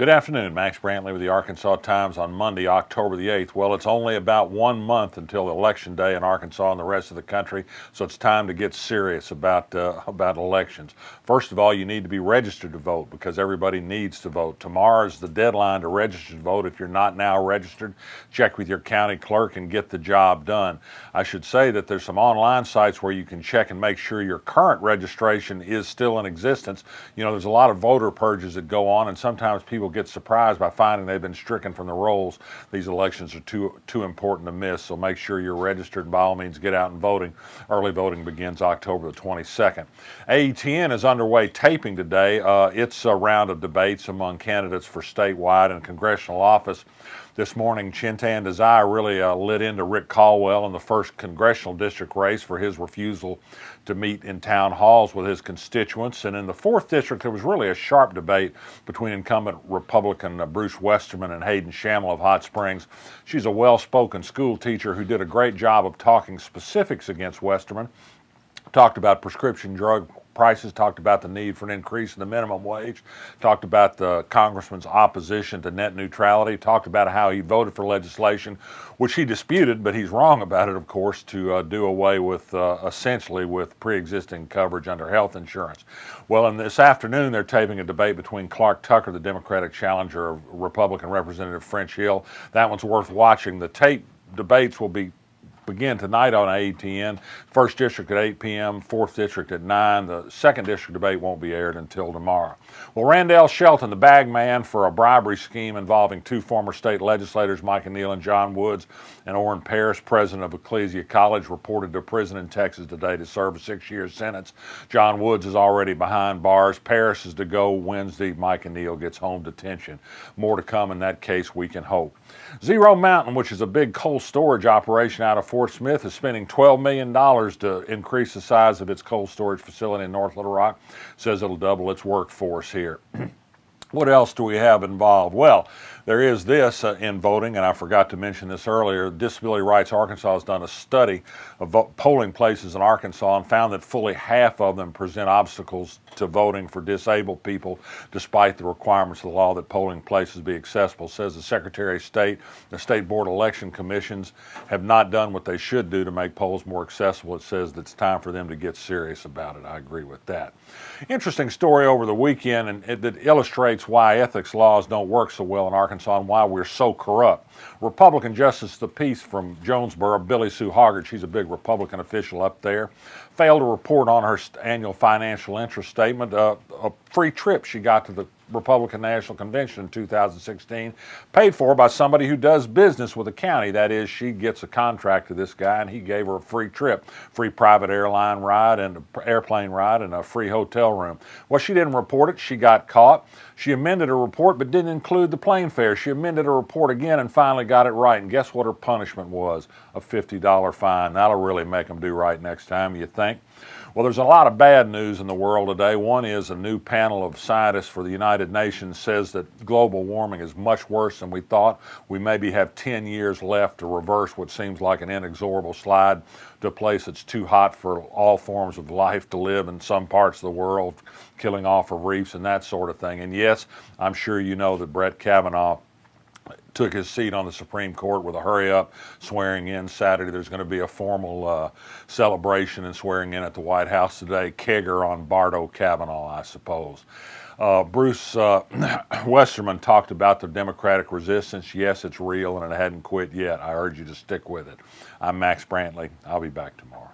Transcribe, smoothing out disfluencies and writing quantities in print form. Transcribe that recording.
Good afternoon, Max Brantley with the Arkansas Times on Monday, October the 8th. Well, it's only about 1 month until Election Day in Arkansas and the rest of the country, so it's time to get serious about elections. First of all, you need to be registered to vote because everybody needs to vote. Tomorrow is the deadline to register to vote. If you're not now registered, check with your county clerk and get the job done. I should say that there's some online sites where you can check and make sure your current registration is still in existence. You know, there's a lot of voter purges that go on, and sometimes people get surprised by finding they've been stricken from the rolls. These elections are too important to miss, so make sure you're registered and by all means get out and voting. Early voting begins October the 22nd. AETN is underway taping today. It's a round of debates among candidates for statewide and congressional office. This morning, Chintan Desai really lit into Rick Caldwell in the 1st Congressional District race for his refusal to meet in town halls with his constituents. And in the 4th District, there was really a sharp debate between incumbent Republican Bruce Westerman and Hayden Shamel of Hot Springs. She's a well-spoken school teacher who did a great job of talking specifics against Westerman, talked about prescription drug prices, talked about the need for an increase in the minimum wage, talked about the congressman's opposition to net neutrality, talked about how he voted for legislation, which he disputed, but he's wrong about it, of course, to do away with essentially with pre-existing coverage under health insurance. Well, in this afternoon, they're taping a debate between Clark Tucker, the Democratic challenger, of Republican Representative French Hill. That one's worth watching. The tape debates will begin tonight on AETN. 1st District at 8 p.m., 4th District at 9. The 2nd District debate won't be aired until tomorrow. Well, Randell Shelton, the bag man for a bribery scheme involving 2 former state legislators, Micah Neal and John Woods, and Orrin Parris, president of Ecclesia College, reported to prison in Texas today to serve a 6-year sentence. John Woods is already behind bars. Parris is to go Wednesday. Micah Neal gets home detention. More to come in that case, we can hope. Zero Mountain, which is a big cold storage operation out of Fort Smith, is spending $12 million to increase the size of its cold storage facility in North Little Rock. Says it'll double its workforce here. What else do we have involved? Well, there is this in voting, and I forgot to mention this earlier. Disability Rights Arkansas has done a study of polling places in Arkansas and found that fully half of them present obstacles to voting for disabled people, despite the requirements of the law that polling places be accessible. Says the Secretary of State, the State Board Election Commissions have not done what they should do to make polls more accessible. It says that it's time for them to get serious about it. I agree with that. Interesting story over the weekend, and that illustrates why ethics laws don't work so well in Arkansas and why we're so corrupt. Republican Justice of the Peace from Jonesboro, Billy Sue Hoggart, she's a big Republican official up there, failed to report on her annual financial interest statement, a free trip she got to the Republican National Convention in 2016, paid for by somebody who does business with the county. That is, she gets a contract to this guy, and he gave her a free trip, free private airline ride and airplane ride and a free hotel room. Well, she didn't report it. She got caught. She amended her report but didn't include the plane fare. She amended her report again and finally got it right. And guess what her punishment was? A $50 fine. That'll really make them do right next time, you think? Well, there's a lot of bad news in the world today. One is a new panel of scientists for the United Nations says that global warming is much worse than we thought. We maybe have 10 years left to reverse what seems like an inexorable slide to a place that's too hot for all forms of life to live in some parts of the world, killing off of reefs and that sort of thing. And yes, I'm sure you know that Brett Kavanaugh took his seat on the Supreme Court with a hurry-up swearing in Saturday. There's going to be a formal celebration and swearing in at the White House today. Kegger on Bardo Kavanaugh, I suppose. Bruce Westerman talked about the Democratic resistance. Yes, it's real and it hadn't quit yet. I urge you to stick with it. I'm Max Brantley. I'll be back tomorrow.